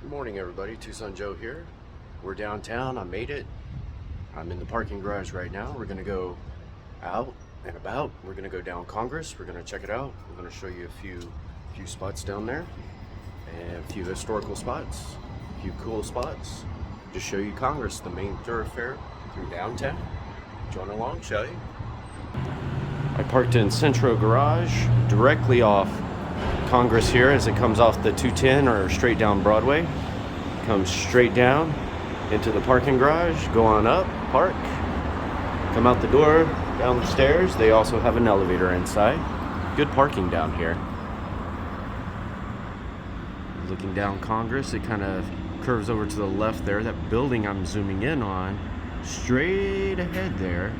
Good morning, everybody. Tucson Joe here. We're downtown. I made it. I'm in the parking garage right now. We're gonna go out and about. We're gonna go down Congress. We're gonna check it out. I'm gonna show you a few spots down there and a few historical spots, a few cool spots. Just show you Congress, the main thoroughfare through downtown. Join along, shall you? I parked in Centro Garage, directly off Congress here as it comes off the 210 or straight down Broadway. Comes straight down into the parking garage, go on up, park, come out the door, down the stairs. They also have an elevator inside. Good parking down here. Looking down Congress, it kind of curves over to the left there. That building I'm zooming in on, straight ahead there,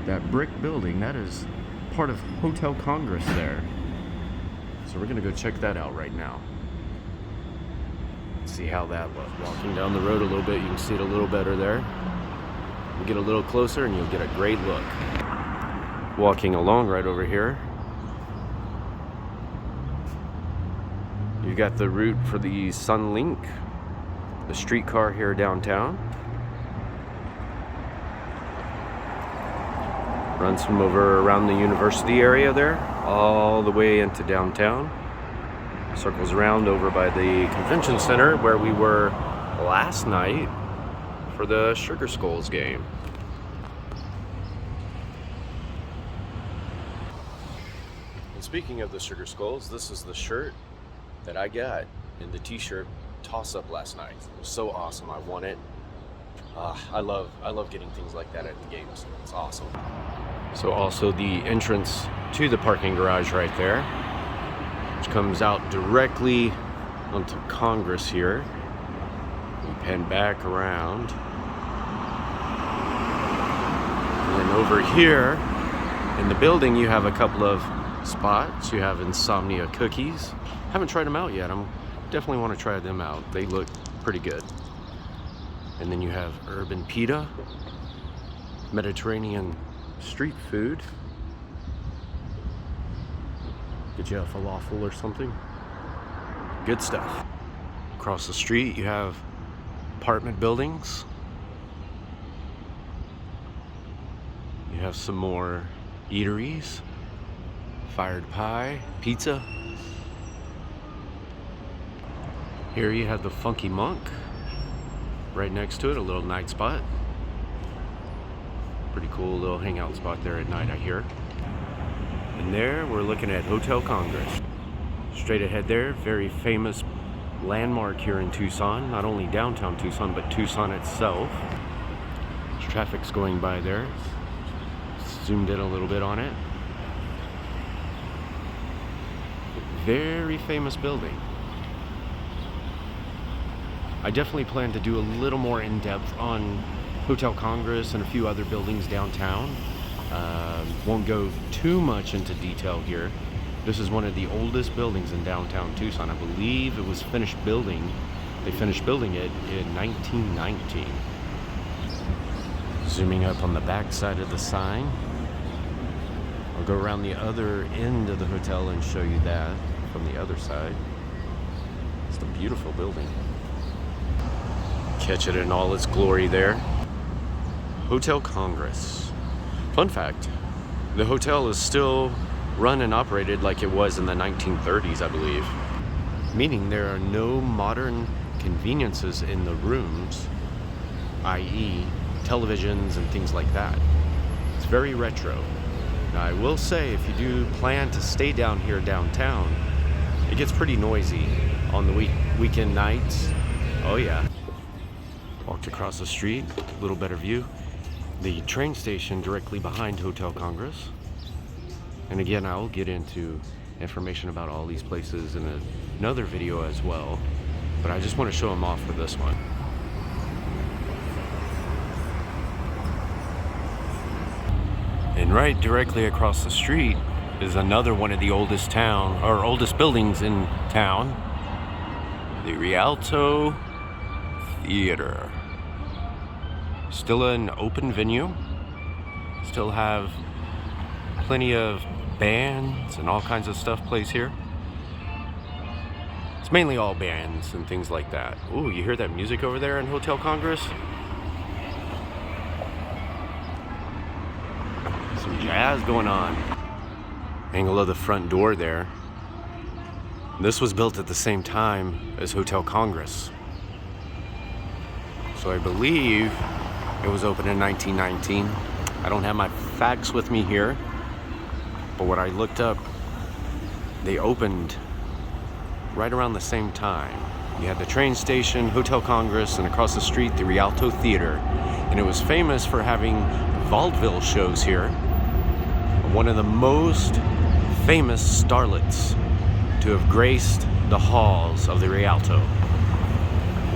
that brick building, that is part of Hotel Congress there. So we're gonna go check that out right now. See how that looks. Walking down the road a little bit, you can see it a little better there. We'll get a little closer and you'll get a great look. Walking along right over here, you got the route for the Sunlink, the streetcar here downtown. Runs from over around the university area there, all the way into downtown. Circles around over by the convention center where we were last night for the Sugar Skulls game. And speaking of the Sugar Skulls, this is the shirt that I got in the t-shirt toss-up last night. It was so awesome. I won it. I love getting things like that at the games. It's awesome. So also the entrance to the parking garage right there, which comes out directly onto Congress here. We pan back around. And then over here in the building you have a couple of spots. You have Insomnia cookies. Haven't tried them out yet. I definitely want to try them out. They look pretty good. And then you have Urban Pita, Mediterranean street food. Get you a falafel or something. Good stuff. Across the street you have apartment buildings. You have some more eateries. Fired pie, pizza. Here you have the Funky Monk. Right next to it, a little night spot. Pretty cool little hangout spot there at night, I hear. And there we're looking at Hotel Congress. Straight ahead there, very famous landmark here in Tucson. Not only downtown Tucson, but Tucson itself. Traffic's going by there. Zoomed in a little bit on it. Very famous building. I definitely plan to do a little more in-depth on Hotel Congress and a few other buildings downtown. Won't go too much into detail here. This is one of the oldest buildings in downtown Tucson. I believe it was finished building. They finished building it in 1919. Zooming up on the back side of the sign. I'll go around the other end of the hotel and show you that from the other side. It's a beautiful building. Catch it in all its glory there. Hotel Congress. Fun fact, the hotel is still run and operated like it was in the 1930s, I believe. Meaning there are no modern conveniences in the rooms, i.e. televisions and things like that. It's very retro. Now I will say, if you do plan to stay down here downtown, it gets pretty noisy on the weekend nights. Oh yeah. Walked across the street, a little better view. The train station directly behind Hotel Congress. And again, I'll get into information about all these places in another video as well. But I just want to show them off for this one. And right directly across the street is another one of the oldest buildings in town. The Rialto Theatre. Still an open venue. Still have plenty of bands and all kinds of stuff plays here. It's It's mainly all bands and things like that. Ooh, you hear that music over there in Hotel Congress? Some jazz going on. Angle of the front door there. This was built at the same time as Hotel Congress. So I believe it was opened in 1919. I don't have my facts with me here, but what I looked up, they opened right around the same time. You had the train station, Hotel Congress, and across the street, the Rialto Theatre. And it was famous for having vaudeville shows here. One of the most famous starlets to have graced the halls of the Rialto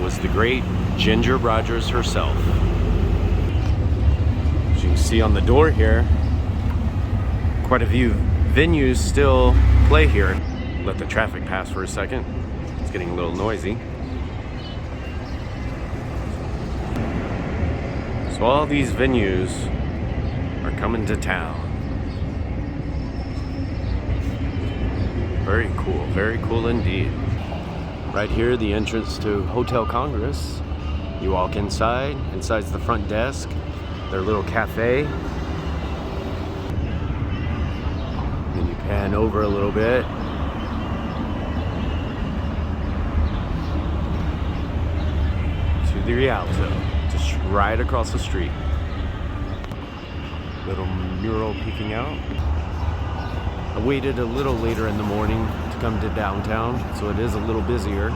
was the great Ginger Rogers herself. As you can see on the door here, quite a few venues still play here. Let the traffic pass for a second. It's getting a little noisy. So all these venues are coming to town. Very cool indeed. Right here, the entrance to Hotel Congress. You walk inside. Inside's the front desk, their little cafe. Then you pan over a little bit. To the Rialto, just right across the street. Little mural peeking out. I waited a little later in the morning to come to downtown, so it is a little busier.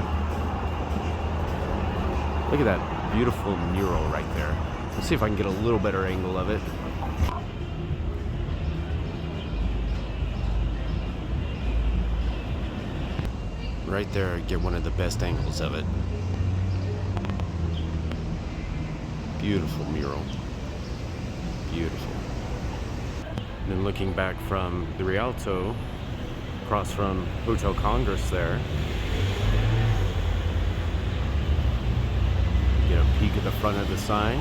Look at that beautiful mural right there. Let's see if I can get a little better angle of it. Right there, I get one of the best angles of it. Beautiful mural. Beautiful. And then looking back from the Rialto, across from Hotel Congress there, get a peek at the front of the sign.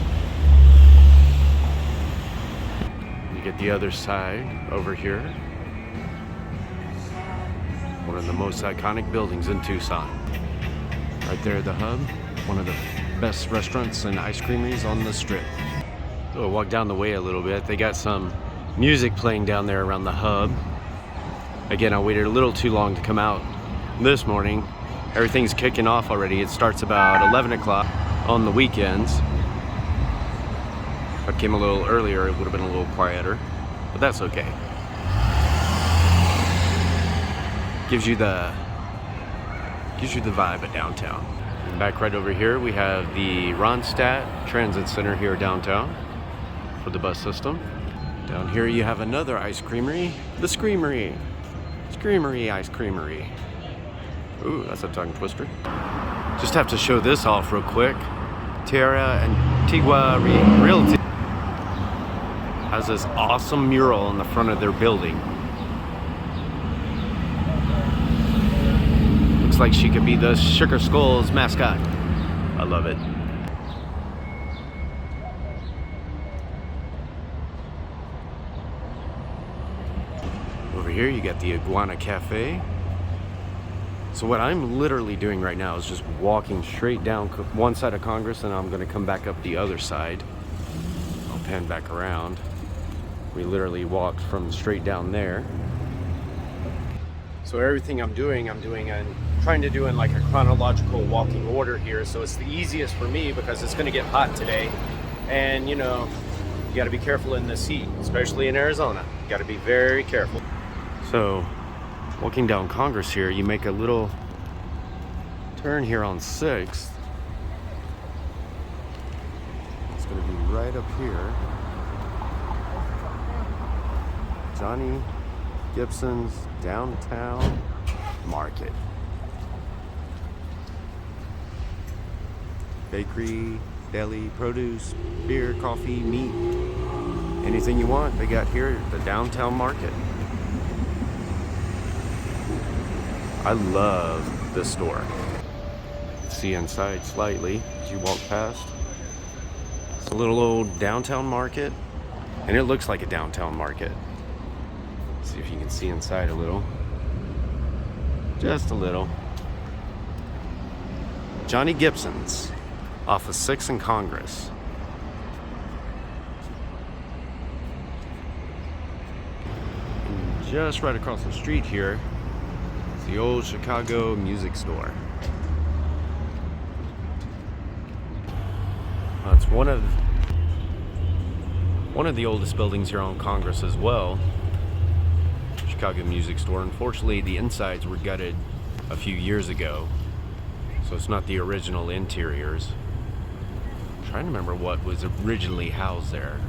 You get the other side over here. One of the most iconic buildings in Tucson. Right there at the hub, one of the best restaurants and ice creameries on the strip. So I'll walk down the way a little bit. They got some music playing down there around the hub. Again, I waited a little too long to come out this morning. Everything's kicking off already. It starts about 11 o'clock on the weekends. If I came a little earlier, it would have been a little quieter, but that's okay. Gives you the vibe of downtown. And back right over here, we have the Ronstadt Transit Center here downtown for the bus system. Down here you have another ice creamery, the Screamery. Screamery Ice Creamery. Ooh, that's a tongue twister. Just have to show this off real quick. Terra Antigua Realty has this awesome mural on the front of their building. Looks like she could be the Sugar Skulls mascot. I love it. Over here you got the Iguana Cafe. So what I'm literally doing right now is just walking straight down one side of Congress, and I'm going to come back up the other side. I'll pan back around. We literally walked from straight down there. So everything I'm doing and trying to do in like a chronological walking order here, so it's the easiest for me because it's going to get hot today, and you know, you got to be careful in this heat, especially in Arizona. You got to be very careful. So walking down Congress here, you make a little turn here on 6th. It's going to be right up here. Johnny Gibson's Downtown Market. Bakery, deli, produce, beer, coffee, meat, anything you want, they got here at the Downtown Market. I love this store. See inside slightly as you walk past. It's a little old downtown market, and it looks like a downtown market. See if you can see inside a little. Just a little. Johnny Gibson's off of 6th and Congress. And just right across the street here is the old Chicago music store. It's one of the oldest buildings here on Congress as well. Chicago music store. Unfortunately, the insides were gutted a few years ago, so it's not the original interiors. I'm trying to remember what was originally housed there.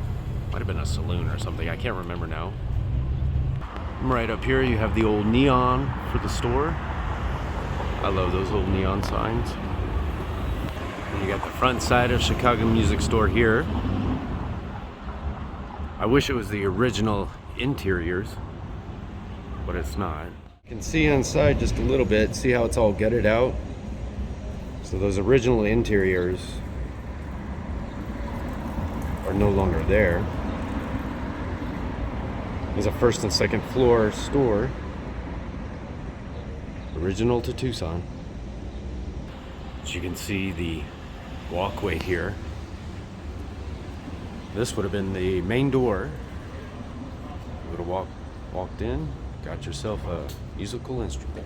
Might have been a saloon or something. I can't remember now. Right up here, you have the old neon for the store. I love those old neon signs. And you got the front side of Chicago Music Store here. I wish it was the original interiors, but it's not. You can see inside just a little bit, see how it's all gutted out. So those original interiors are no longer there. There's a first and second floor store. Original to Tucson. As you can see, the walkway here. This would have been the main door. You would have walked in, got yourself a musical instrument.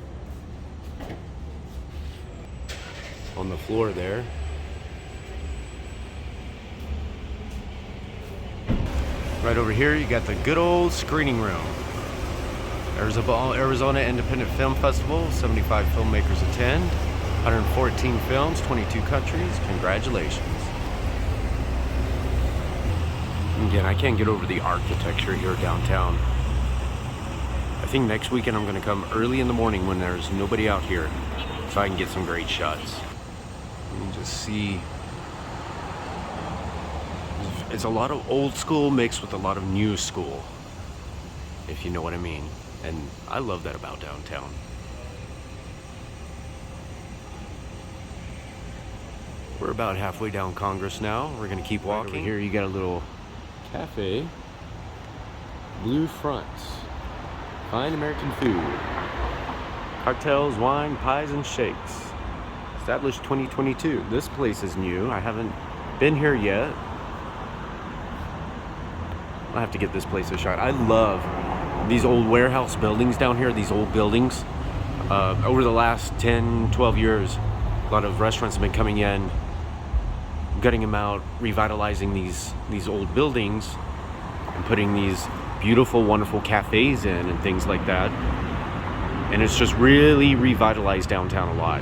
On the floor there. Right over here, you got the good old screening room. Arizona Independent Film Festival, 75 filmmakers attend. 114 films, 22 countries. Congratulations. Again, I can't get over the architecture here downtown. I think next weekend I'm going to come early in the morning when there's nobody out here, so I can get some great shots. You can just see it's a lot of old school mixed with a lot of new school, if you know what I mean. And I love that about downtown. We're about halfway down Congress now. We're gonna keep walking. Right over here you got a little cafe. Blue Fronts. Fine American food. Cocktails, wine, pies, and shakes. Established 2022. This place is new. I haven't been here yet. I'll have to get this place a shot. I love these old warehouse buildings down here, these old buildings. Over the last 10, 12 years, a lot of restaurants have been coming in, gutting them out, revitalizing these old buildings and putting these beautiful, wonderful cafes in and things like that. And it's just really revitalized downtown a lot.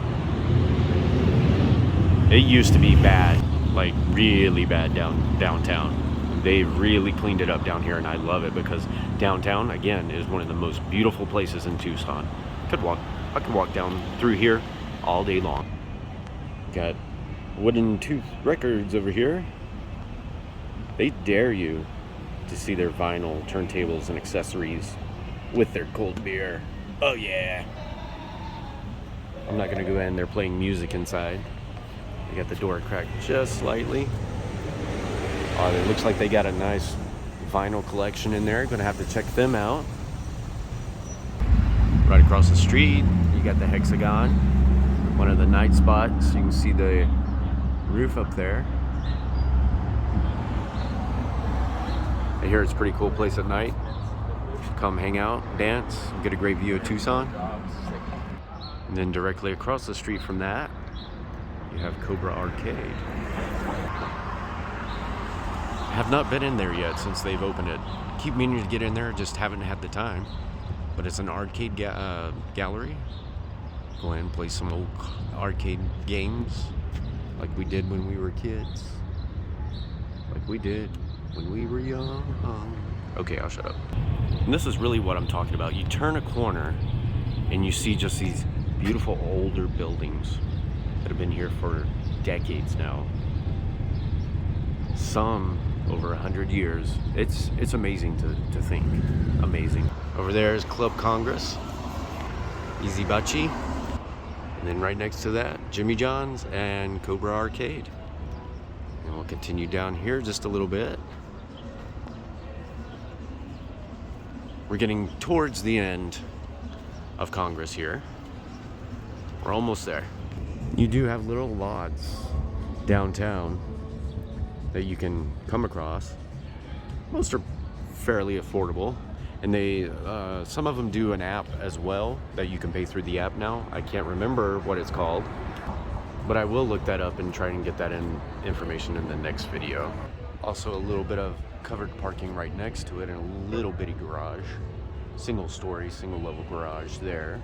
It used to be bad, like really bad downtown. They've really cleaned it up down here, and I love it because downtown, again, is one of the most beautiful places in Tucson. I could walk down through here all day long. Got Wooden Tooth Records over here. They dare you to see their vinyl turntables and accessories with their cold beer. Oh yeah. I'm not gonna go in. They're playing music inside. They got the door cracked just slightly. Oh, it looks like they got a nice vinyl collection in there. Gonna have to check them out. Right across the street, you got the Hexagon, one of the night spots. You can see the roof up there. I hear it's a pretty cool place at night. Come hang out, dance, get a great view of Tucson. And then directly across the street from that, you have Cobra Arcade. I have not been in there yet since they've opened it. Keep meaning to get in there, just haven't had the time. But it's an arcade gallery. Go in and play some old arcade games like we did when we were kids. Like we did when we were young. Okay, I'll shut up. And this is really what I'm talking about. You turn a corner and you see just these beautiful older buildings that have been here for decades now. Some over 100 years. It's amazing to think. Amazing. Over there is Club Congress, Easy Bachi, and then right next to that, Jimmy John's and Cobra Arcade. And we'll continue down here just a little bit. We're getting towards the end of Congress here. We're almost there. You do have little lots downtown that you can come across. Most are fairly affordable, and they some of them do an app as well that you can pay through the app now. I can't remember what it's called, but I will look that up and try and get that information in the next video. Also a little bit of covered parking right next to it, and a little bitty garage, single story, single level garage there.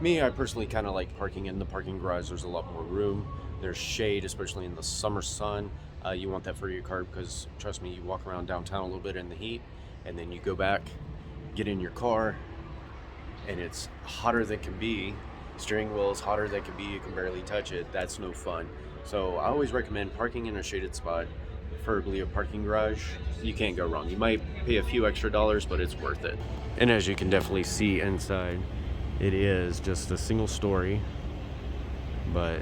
Me, I personally kind of like parking in the parking garage. There's a lot more room. There's shade, especially in the summer sun. You want that for your car because, trust me, you walk around downtown a little bit in the heat, and then you go back, get in your car, and it's hotter than can be. Steering wheel is hotter than can be. You can barely touch it. That's no fun. So I always recommend parking in a shaded spot, preferably a parking garage. You can't go wrong. You might pay a few extra dollars, but it's worth it. And as you can definitely see inside, it is just a single story, but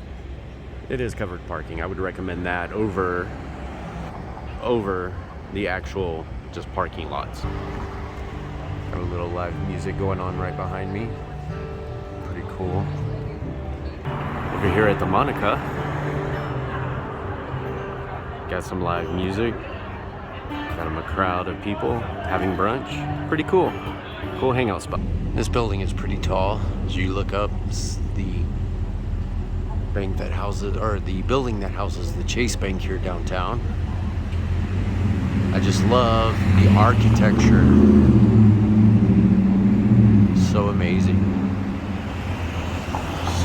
it is covered parking. I would recommend that over the actual just parking lots. Got a little live music going on right behind me. Pretty cool. Over here at the Monica, got some live music. Got a crowd of people having brunch. Pretty cool. Cool hangout spot. This building is pretty tall. As you look up, it's the bank that houses, or the building that houses the Chase Bank here downtown. I just love the architecture. So amazing.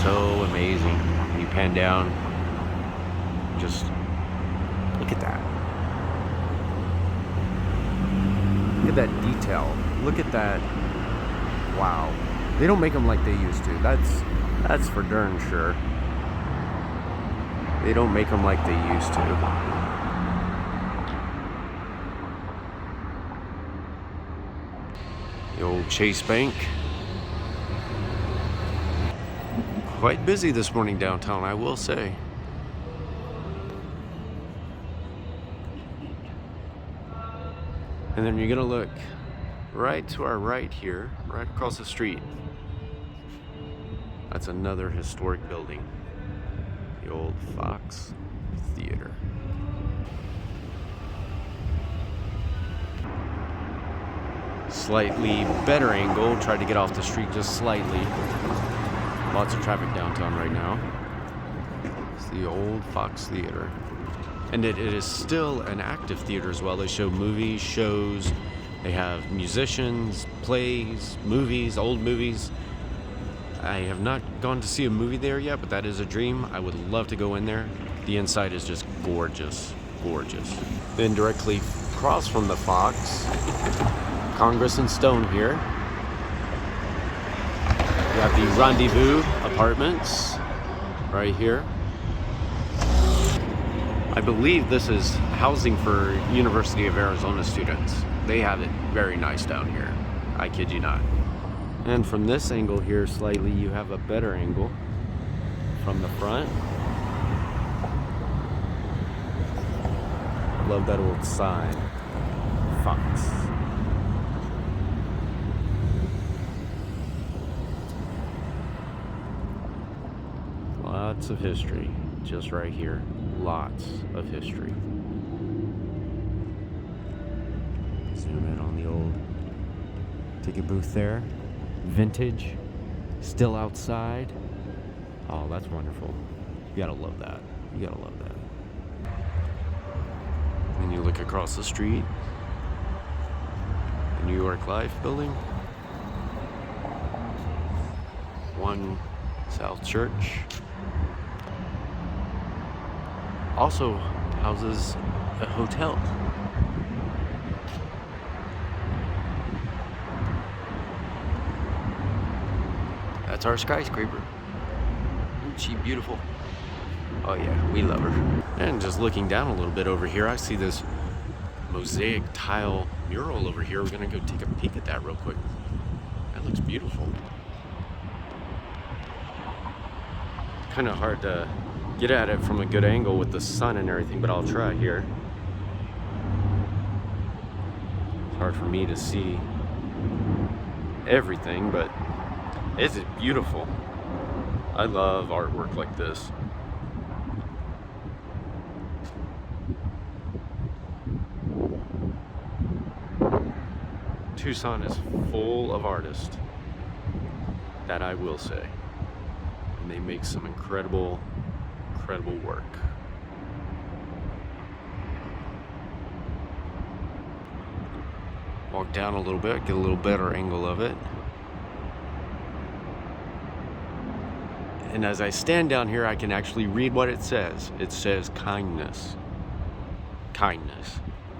So amazing. When you pan down, just look at that. Look at that detail. Look at that. Wow. They don't make them like they used to. That's for darn sure. They don't make them like they used to. The old Chase Bank. Quite busy this morning downtown, I will say. And then you're gonna look right to our right here, right across the street. That's another historic building. The old Fox Theater. Slightly better angle, tried to get off the street just slightly. Lots of traffic downtown right now. It's the old Fox Theater. And it is still an active theater as well. They show movies, shows, they have musicians, plays, movies, old movies. I have not gone to see a movie there yet, but that is a dream. I would love to go in there. The inside is just gorgeous, gorgeous. Then directly across from the Fox, Congress and Stone here. We have the Rendezvous Apartments right here. I believe this is housing for University of Arizona students. They have it very nice down here. I kid you not. And from this angle here slightly, you have a better angle from the front. Love that old sign. Fox. Lots of history just right here. Lots of history. Zoom in on the old ticket booth there. Vintage, still outside. Oh, that's wonderful. You gotta love that. You gotta love that. And you look across the street, the New York Life building. One South Church. Also houses a hotel. That's our skyscraper. Isn't she beautiful? Oh yeah, we love her. And just looking down a little bit over here, I see this mosaic tile mural over here. We're gonna go take a peek at that real quick. That looks beautiful. Kind of hard to get at it from a good angle with the sun and everything, but I'll try here. It's hard for me to see everything, but it's beautiful. I love artwork like this. Tucson is full of artists. That I will say. And they make some incredible, incredible work. Walk down a little bit, get a little better angle of it. And as I stand down here, I can actually read what it says. It says kindness. Kindness.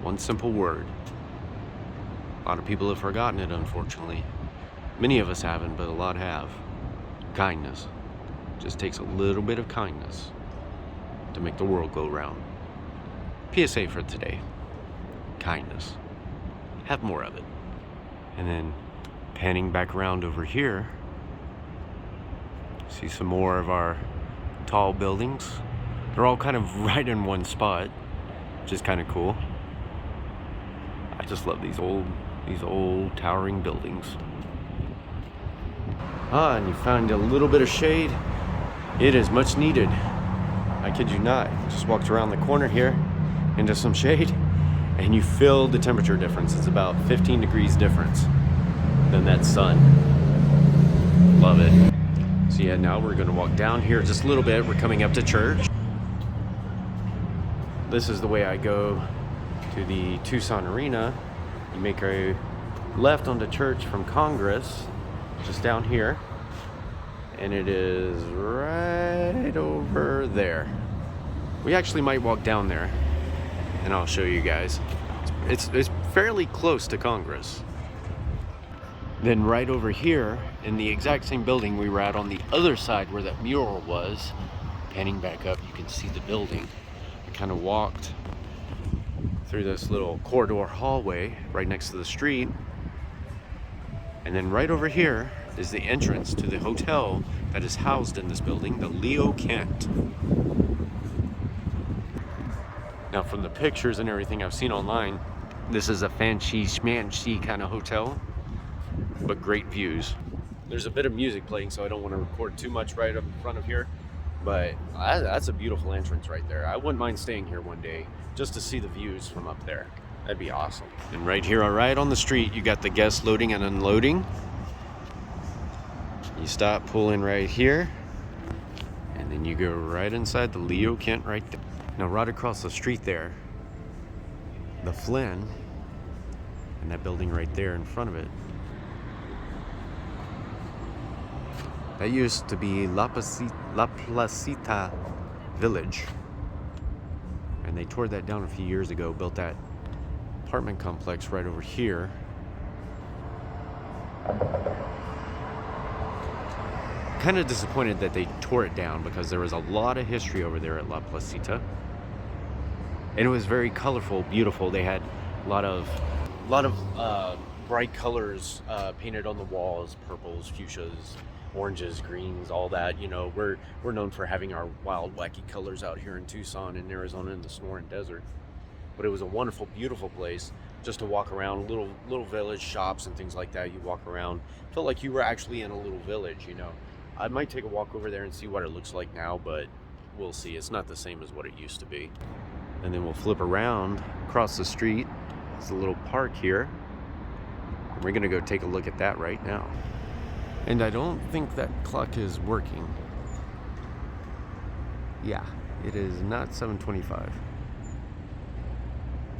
One simple word. A lot of people have forgotten it, unfortunately. Many of us haven't, but a lot have. Kindness. Just takes a little bit of kindness to make the world go round. PSA for today. Kindness. Have more of it. And then panning back around over here, see some more of our tall buildings. They're all kind of right in one spot, which is kind of cool. I just love these old towering buildings. And you find a little bit of shade. It is much needed. I kid you not. Just walked around the corner here into some shade, and you feel the temperature difference. It's about 15 degrees difference than that sun. Love it. So yeah, now we're gonna walk down here just a little bit. We're coming up to church. This is the way I go to the Tucson Arena. You make a left onto Church from Congress, just down here. And it is right over there. We actually might walk down there, and I'll show you guys. It's fairly close to Congress. Then right over here, in the exact same building we were at on the other side where that mural was, panning back up, you can see the building. I kind of walked through this little corridor hallway right next to the street. And then right over here is the entrance to the hotel that is housed in this building, the Leo Kent. Now from the pictures and everything I've seen online, this is a fancy schmancy kind of hotel, but great views. There's a bit of music playing, so I don't want to record too much right up in front of here, but that's a beautiful entrance right there. I wouldn't mind staying here one day just to see the views from up there. That'd be awesome. And right here, right on the street, you got the guests loading and unloading. You stop, pull in right here, and then you go right inside the Leo Kent right there. Now right across the street there, the Flynn, and that building right there in front of it. That used to be La Placita Village. And they tore that down a few years ago, built that apartment complex right over here. Kind of disappointed that they tore it down because there was a lot of history over there at La Placita. And it was very colorful, beautiful. They had a lot of bright colors painted on the walls, purples, fuchsias, oranges, greens, all that. You know, we're known for having our wild, wacky colors out here in Tucson and Arizona in the Sonoran Desert. But it was a wonderful, beautiful place just to walk around, little village shops and things like that. You walk around, felt like you were actually in a little village, you know. I might take a walk over there and see what it looks like now, but we'll see. It's not the same as what it used to be. And then we'll flip around across the street. There's a little park here. And we're gonna go take a look at that right now. And I don't think that clock is working. Yeah, it is not 7:25.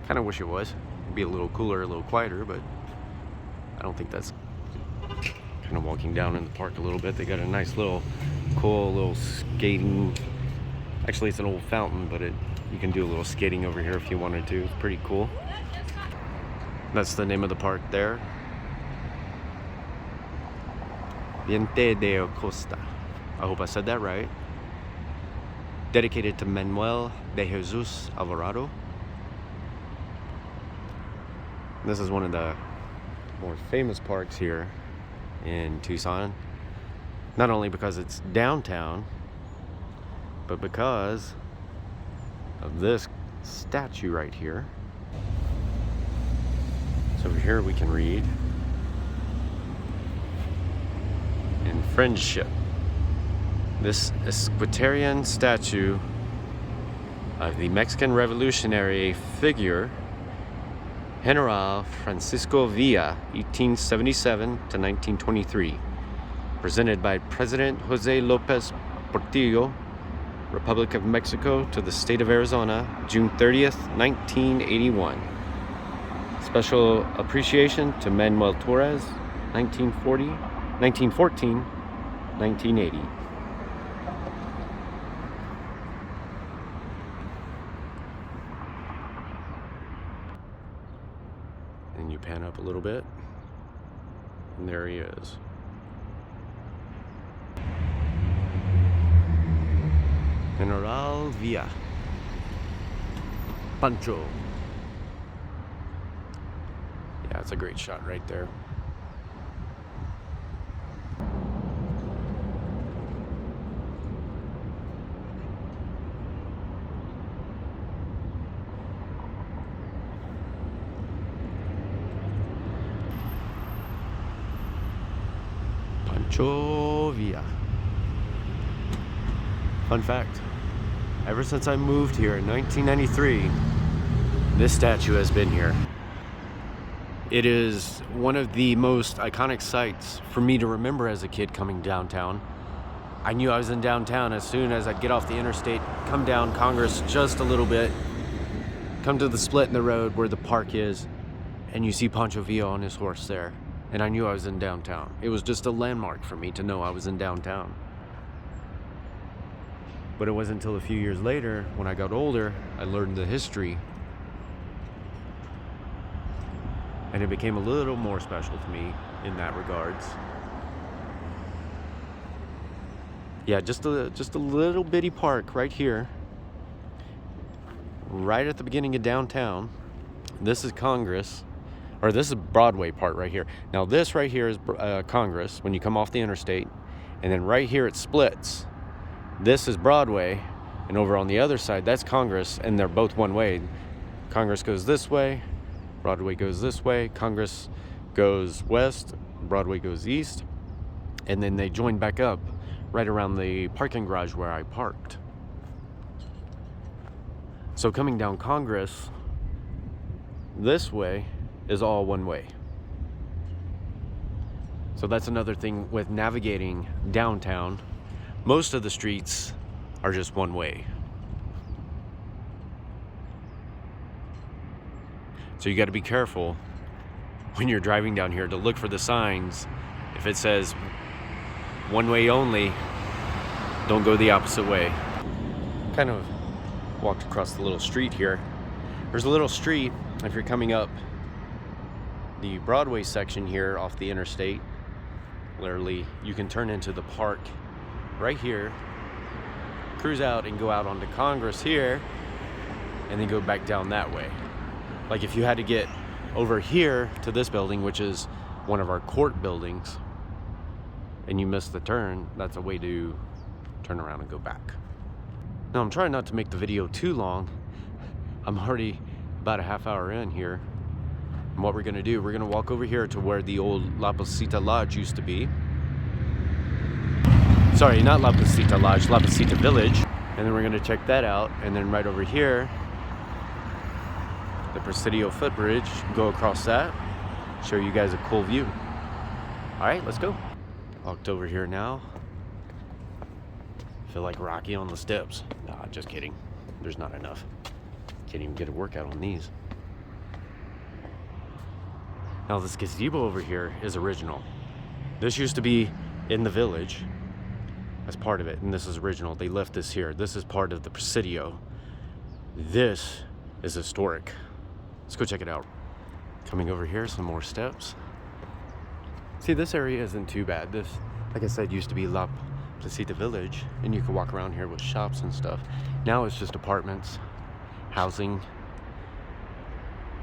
Kind of wish it was. It'd be a little cooler, a little quieter, but I don't think that's. Kind of walking down in the park a little bit. They got a nice little, cool little skating. Actually, it's an old fountain, but you can do a little skating over here if you wanted to. It's pretty cool. That's the name of the park there. Viente de Costa. I hope I said that right. Dedicated to Manuel de Jesus Alvarado. This is one of the more famous parks here in Tucson, not only because it's downtown, but because of this statue right here. So over here we can read, in friendship, this equestrian statue of the Mexican revolutionary figure General Francisco Villa, 1877 to 1923. Presented by President Jose Lopez Portillo, Republic of Mexico to the state of Arizona, June 30th, 1981. Special appreciation to Manuel Torres, 1914, 1980. And you pan up a little bit, and there he is. General Villa. Pancho. Yeah, it's a great shot right there. Pancho Villa. Fun fact, ever since I moved here in 1993, this statue has been here. It is one of the most iconic sights for me to remember as a kid coming downtown. I knew I was in downtown as soon as I'd get off the interstate, come down Congress just a little bit, come to the split in the road where the park is, and you see Pancho Villa on his horse there. And I knew I was in downtown. It was just a landmark for me to know I was in downtown. But it wasn't until a few years later, when I got older, I learned the history. And it became a little more special to me in that regards. Yeah, just a little bitty park right here. Right at the beginning of downtown. This is Congress. Or this is Broadway part right here. Now this right here is Congress when you come off the interstate. And then right here it splits. This is Broadway, and over on the other side, that's Congress, and they're both one way. Congress goes this way, Broadway goes this way, Congress goes west, Broadway goes east, and then they join back up right around the parking garage where I parked. So coming down Congress this way is all one way. So that's another thing with navigating downtown. Most of the streets are just one way. So you got to be careful when you're driving down here to look for the signs. If it says one way only, don't go the opposite way. Kind of walked across the little street here. There's a little street if you're coming up the Broadway section here off the interstate. Literally, you can turn into the park right here, cruise out and go out onto Congress here, and then go back down that way. Like if you had to get over here to this building, which is one of our court buildings, and you missed the turn, that's a way to turn around and go back. Now I'm trying not to make the video too long. I'm already about a half hour in here. And what we're gonna do, we're gonna walk over here to where the old La Placita Lodge used to be. Sorry, not La Placita Lodge, La Placita Village. And then we're gonna check that out. And then right over here, the Presidio footbridge, go across that, show you guys a cool view. All right, let's go. Walked over here now. Feel like Rocky on the steps. Nah, just kidding. There's not enough. Can't even get a workout on these. Now this gazebo over here is original. This used to be in the village as part of it, and this is original. They left this here. This is part of the Presidio. This is historic. Let's go check it out. Coming over here, some more steps. See, this area isn't too bad. This, like I said, used to be La Placita Village, and you could walk around here with shops and stuff. Now it's just apartments, housing,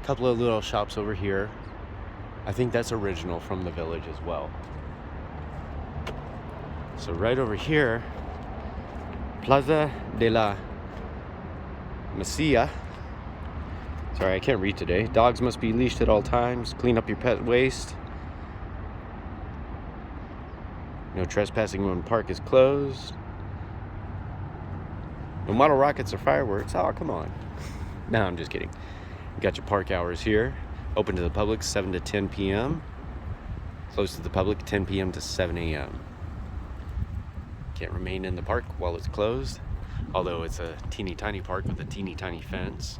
a couple of little shops over here. I think that's original from the village as well. So right over here, Plaza de la Mesilla. Sorry, I can't read today. Dogs must be leashed at all times. Clean up your pet waste. No trespassing when park is closed. No model rockets or fireworks. Oh, come on. No, I'm just kidding. You got your park hours here. Open to the public 7 to 10 p.m. Closed to the public 10 p.m. to 7 a.m. Can't remain in the park while it's closed, although it's a teeny tiny park with a teeny tiny fence.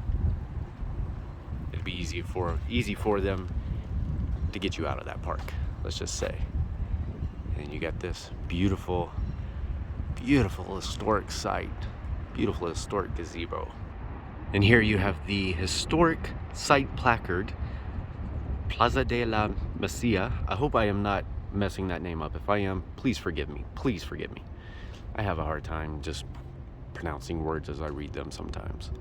It'd be easy for them to get you out of that park, let's just say. And you got this beautiful, beautiful historic site, beautiful historic gazebo. And here you have the historic site placard, Plaza de la Mesilla. I hope I am not messing that name up. If I am, please forgive me. Please forgive me. I have a hard time just pronouncing words as I read them sometimes.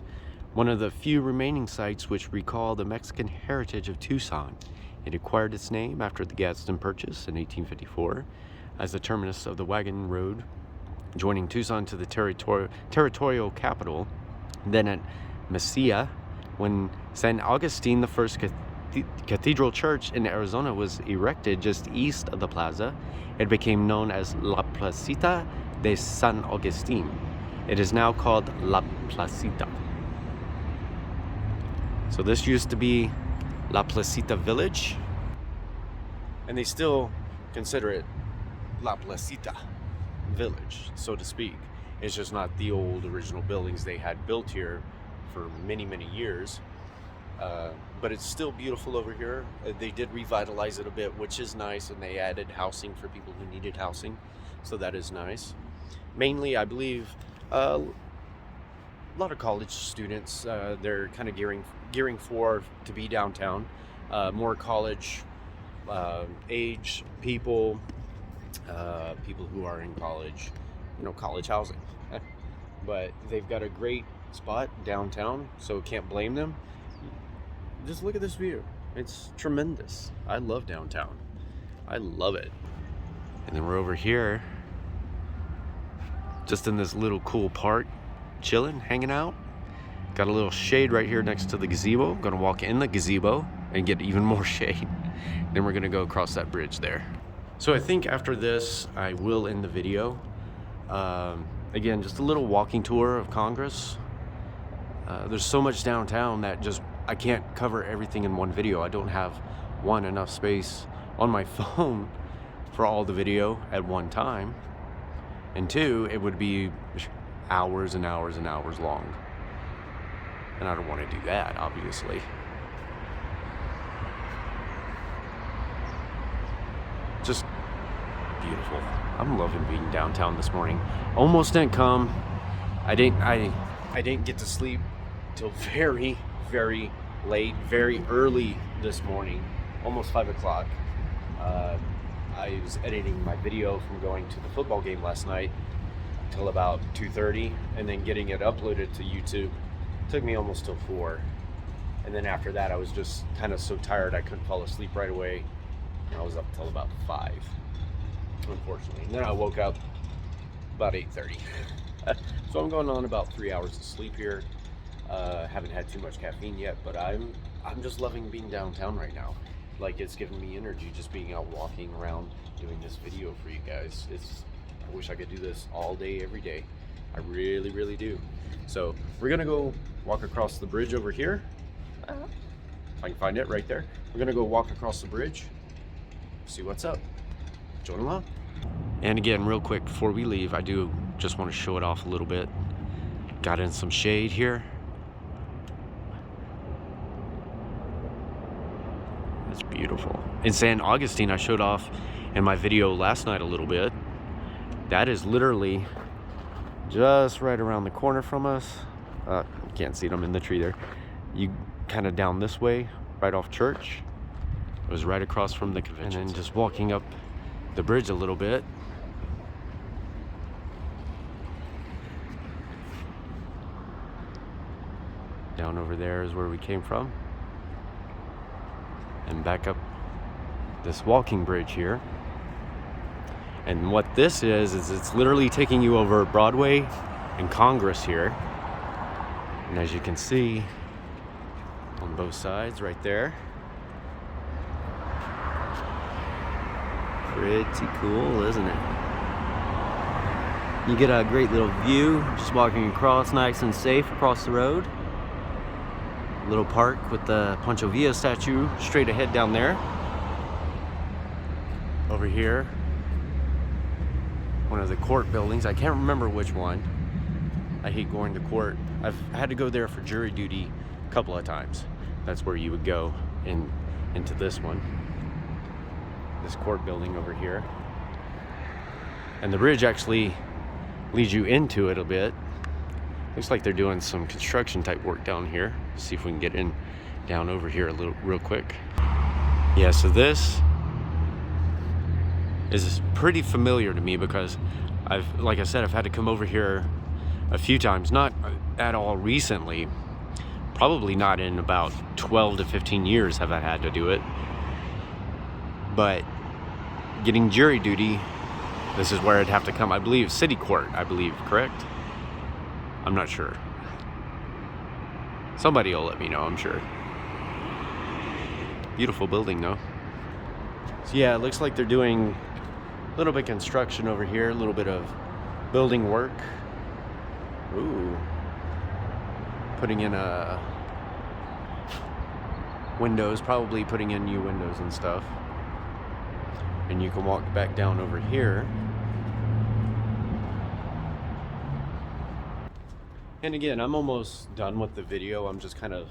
One of the few remaining sites which recall the Mexican heritage of Tucson. It acquired its name after the Gadsden Purchase in 1854 as the terminus of the wagon road joining Tucson to the territorial capital. Then at Mesilla, when San Agustin, the first cathedral church in Arizona, was erected just east of the plaza, it became known as La Placita de San Agustin. It is now called La Placita. So this used to be La Placita Village, and they still consider it La Placita Village, so to speak. It's just not the old original buildings they had built here for many, many years. But it's still beautiful over here. They did revitalize it a bit, which is nice, and they added housing for people who needed housing, so that is nice. Mainly, I believe, a lot of college students, they're kind of gearing for to be downtown. More college age people, people who are in college, college housing. But they've got a great spot downtown, so can't blame them. Just look at this view. It's tremendous. I love downtown. I love it. And then we're over here, just in this little cool park, chilling, hanging out. Got a little shade right here next to the gazebo. Gonna walk in the gazebo and get even more shade. Then we're gonna go across that bridge there. So I think after this, I will end the video. Again, just a little walking tour of Congress. There's so much downtown that I can't cover everything in one video. I don't have, one, enough space on my phone for all the video at one time. And two, it would be hours and hours and hours long. And I don't want to do that, obviously. Just beautiful. I'm loving being downtown this morning. Almost didn't come. I didn't get to sleep till very, very late, very early this morning, almost 5 o'clock. I was editing my video from going to the football game last night till about 2:30, and then getting it uploaded to YouTube took me almost till 4. And then after that, I was just kind of so tired I couldn't fall asleep right away. And I was up till about 5, unfortunately. And then I woke up about 8:30. So I'm going on about 3 hours of sleep here. Haven't had too much caffeine yet, but I'm just loving being downtown right now. Like, it's giving me energy just being out walking around doing this video for you guys. I wish I could do this all day, every day. I really, really do. So we're gonna go walk across the bridge over here. If I can find it right there. We're gonna go walk across the bridge, see what's up. Join along. And again, real quick before we leave, I do just want to show it off a little bit. Got in some shade here. It's beautiful. In San Agustin, I showed off in my video last night a little bit. That is literally just right around the corner from us. You can't see it, I'm in the tree there. You kind of down this way, right off Church. It was right across from the convention. And then just walking up the bridge a little bit. Down over there is where we came from. And back up this walking bridge here. And what this is it's literally taking you over Broadway and Congress here. And as you can see on both sides right there, pretty cool, isn't it? You get a great little view just walking across, nice and safe across the road. Little park with the Pancho Villa statue straight ahead down there. Over here, one of the court buildings. I can't remember which one. I hate going to court. I've had to go there for jury duty a couple of times. That's where you would go into this one. This court building over here. And the bridge actually leads you into it a bit. Looks like they're doing some construction type work down here. See if we can get in down over here real quick. Yeah, so this is pretty familiar to me because like I said, I've had to come over here a few times, not at all recently, probably not in about 12 to 15 years have I had to do it, but getting jury duty, this is where I'd have to come. I believe city court, correct? I'm not sure. Somebody will let me know, I'm sure. Beautiful building though. So yeah, it looks like they're doing a little bit of construction over here, a little bit of building work. Ooh. Putting in windows, probably putting in new windows and stuff. And you can walk back down over here. And again, I'm almost done with the video. I'm just kind of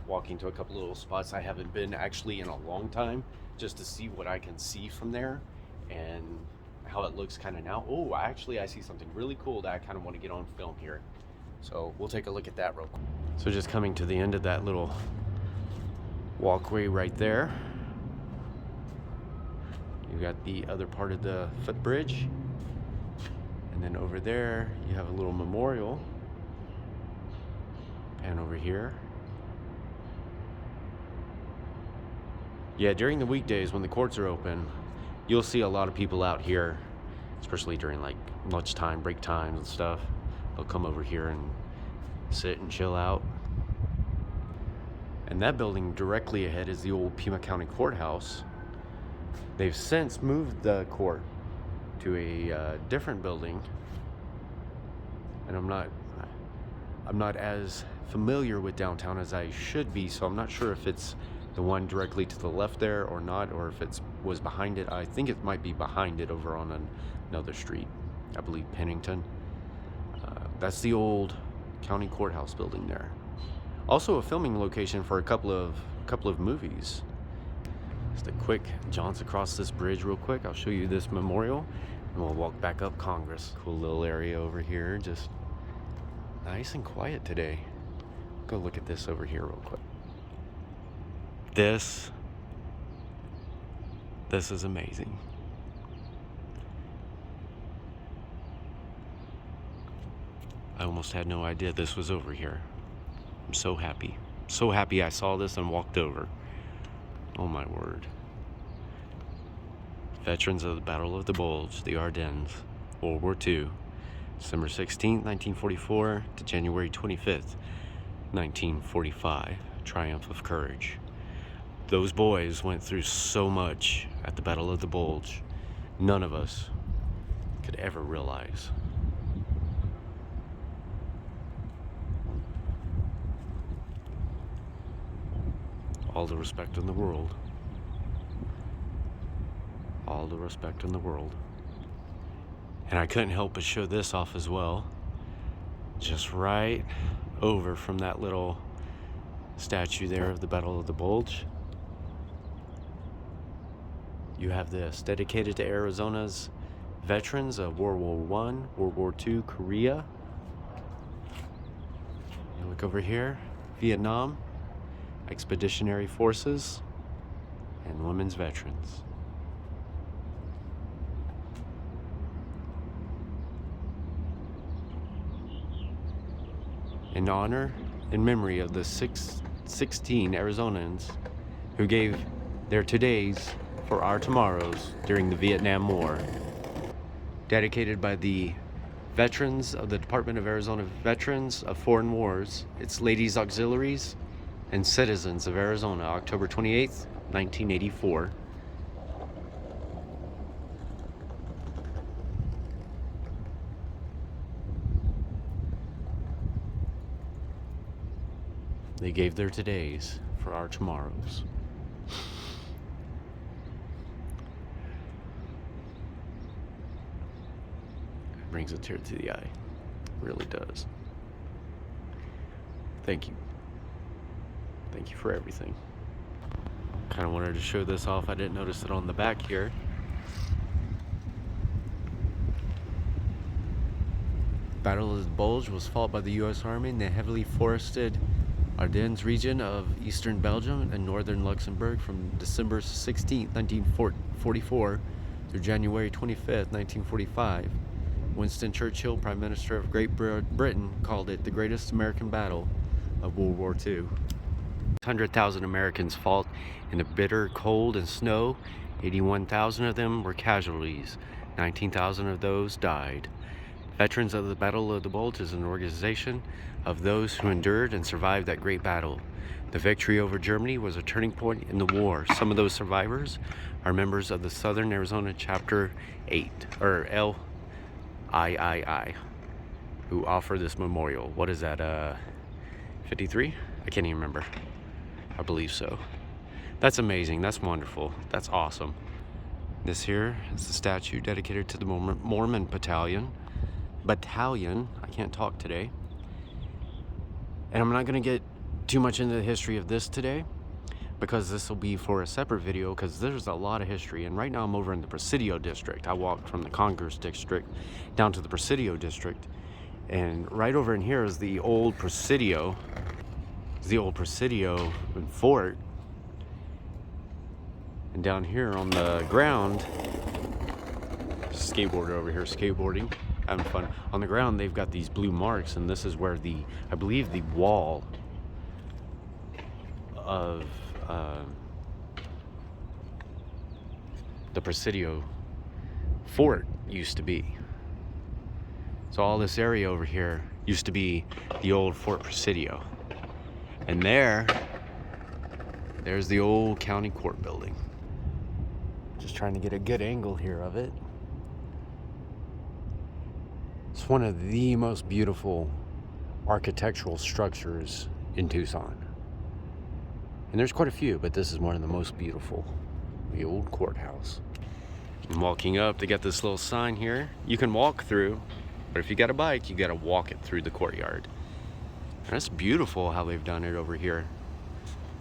walking to a couple little spots I haven't been actually in a long time, just to see what I can see from there and how it looks kind of now. Oh, I see something really cool that I kind of want to get on film here. So we'll take a look at that real quick. So just coming to the end of that little walkway right there. You got the other part of the footbridge. And then over there, you have a little memorial. Pan over here. Yeah, during the weekdays when the courts are open, you'll see a lot of people out here, especially during like lunchtime, break times and stuff. They'll come over here and sit and chill out. And that building directly ahead is the old Pima County Courthouse. They've since moved the court to a different building, and I'm not as familiar with downtown as I should be, so I'm not sure if it's the one directly to the left there or not, or if it was behind it. I think it might be behind it over on another street, I believe Pennington. That's the old county courthouse building there. Also a filming location for a couple of movies. Just a quick jaunt across this bridge real quick. I'll show you this memorial and we'll walk back up Congress. Cool little area over here, just nice and quiet today. Go look at this over here real quick. This is amazing. I almost had no idea this was over here. I'm so happy. So happy I saw this and walked over. Oh my word. Veterans of the Battle of the Bulge, the Ardennes, World War II, December 16th, 1944 to January 25th, 1945. Triumph of courage. Those boys went through so much at the Battle of the Bulge, none of us could ever realize. All the respect in the world. All the respect in the world. And I couldn't help but show this off as well. Just right over from that little statue there of the Battle of the Bulge. You have this, dedicated to Arizona's veterans of World War I, World War II, Korea. You look over here, Vietnam, Expeditionary Forces, and Women's Veterans. In honor and memory of the 16 Arizonans who gave their todays for our tomorrows during the Vietnam War. Dedicated by the veterans of the Department of Arizona Veterans of Foreign Wars, its Ladies Auxiliaries, and citizens of Arizona, October 28th, 1984. They gave their todays for our tomorrows. It brings a tear to the eye. It really does. Thank you. Thank you for everything. Kind of wanted to show this off. I didn't notice it on the back here. Battle of the Bulge was fought by the U.S. Army in the heavily forested Ardennes region of eastern Belgium and northern Luxembourg from December 16, 1944 through January 25, 1945. Winston Churchill, Prime Minister of Great Britain, called it the greatest American battle of World War II. 100,000 Americans fought in the bitter cold and snow. 81,000 of them were casualties. 19,000 of those died. Veterans of the Battle of the Bulge is an organization of those who endured and survived that great battle. The victory over Germany was a turning point in the war. Some of those survivors are members of the Southern Arizona Chapter 8, or LIII, who offer this memorial. What is that, 53? I can't even remember. I believe so. That's amazing. That's wonderful. That's awesome. This here is the statue dedicated to the Mormon battalion. I can't talk today. And I'm not going to get too much into the history of this today, because this will be for a separate video, because there's a lot of history. And right now I'm over in the Presidio district. I walked from the Congress district down to the Presidio district, and right over in here is the old Presidio. The old Presidio fort, and down here on the ground, skateboarder over here skateboarding, having fun. On the ground they've got these blue marks, and this is where I believe the wall of the Presidio fort used to be. So all this area over here used to be the old Fort Presidio. And there's the old county court building. Just trying to get a good angle here of it. It's one of the most beautiful architectural structures in Tucson. And there's quite a few, but this is one of the most beautiful. The old courthouse. I'm walking up, they got this little sign here. You can walk through, but if you got a bike, you got to walk it through the courtyard. That's beautiful how they've done it over here.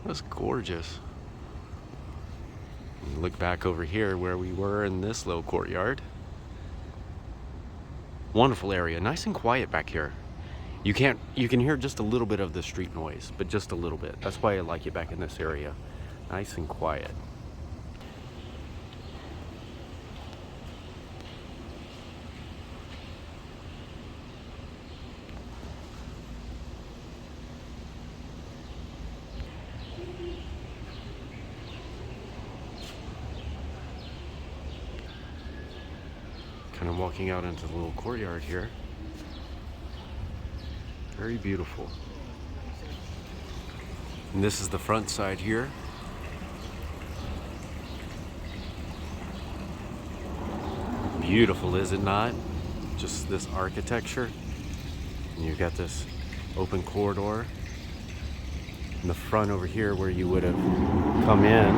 That's gorgeous. And look back over here where we were in this little courtyard. Wonderful area, nice and quiet back here. You can hear just a little bit of the street noise, but just a little bit. That's why I like it back in this area. Nice and quiet. Kind of walking out into the little courtyard here. Very beautiful. And this is the front side here. Beautiful, is it not? Just this architecture. And you've got this open corridor. In the front over here where you would have come in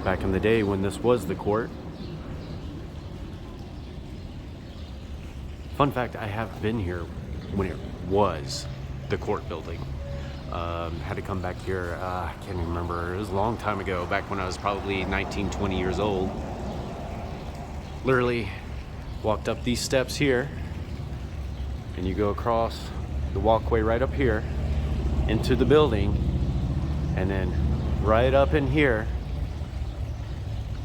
back in the day when this was the court. Fun fact, I have been here when it was the court building. Had to come back here, I can't even remember, it was a long time ago, back when I was probably 19, 20 years old. Literally walked up these steps here, and you go across the walkway right up here into the building, and then right up in here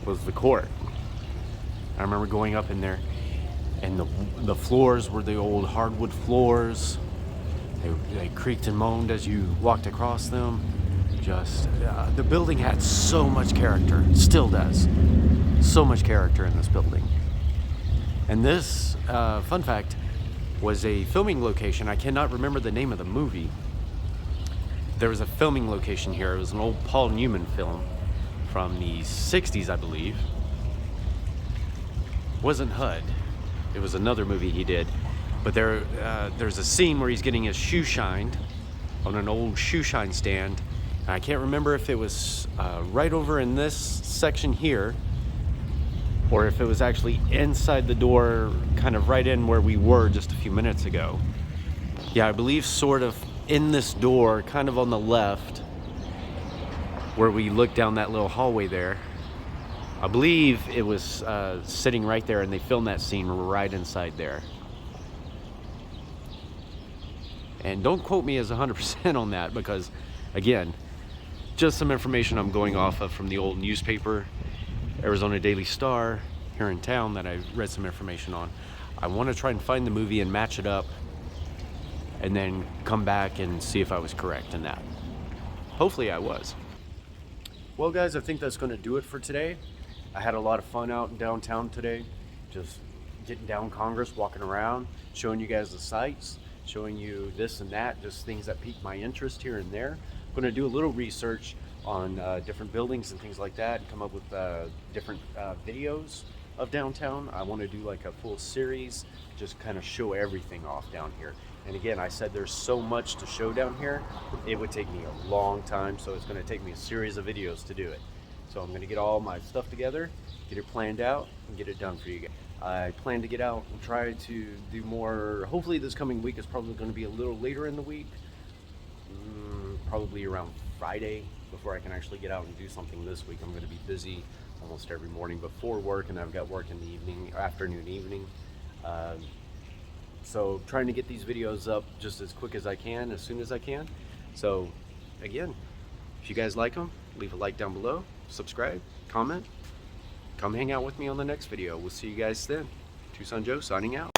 was the court. I remember going up in there, and the floors were the old hardwood floors. They creaked and moaned as you walked across them. Just, the building had so much character, still does. So much character in this building. And this, fun fact, was a filming location. I cannot remember the name of the movie. There was a filming location here. It was an old Paul Newman film from the 60s, I believe. It wasn't HUD. It was another movie he did. But there's a scene where he's getting his shoe shined, on an old shoe shine stand. And I can't remember if it was right over in this section here, or if it was actually inside the door, kind of right in where we were just a few minutes ago. Yeah, I believe sort of in this door, kind of on the left, where we look down that little hallway there. I believe it was sitting right there, and they filmed that scene right inside there. And don't quote me as 100% on that, because again, just some information I'm going off of from the old newspaper, Arizona Daily Star, here in town, that I read some information on. I want to try and find the movie and match it up, and then come back and see if I was correct in that. Hopefully I was. Well guys, I think that's going to do it for today. I had a lot of fun out in downtown today, just getting down Congress, walking around, showing you guys the sights, showing you this and that, just things that piqued my interest here and there. I'm going to do a little research on different buildings and things like that, and come up with different videos of downtown. I want to do like a full series, just kind of show everything off down here. And again, I said there's so much to show down here, it would take me a long time, so it's going to take me a series of videos to do it. So I'm going to get all my stuff together, get it planned out, and get it done for you guys. I plan to get out and try to do more. Hopefully this coming week is probably going to be a little later in the week, probably around Friday, before I can actually get out and do something this week. I'm going to be busy almost every morning before work, and I've got work in the evening, afternoon, evening. So trying to get these videos up just as quick as I can, as soon as I can. So again, if you guys like them, leave a like down below, subscribe, comment, come hang out with me on the next video. We'll see you guys then. Tucson Joe signing out.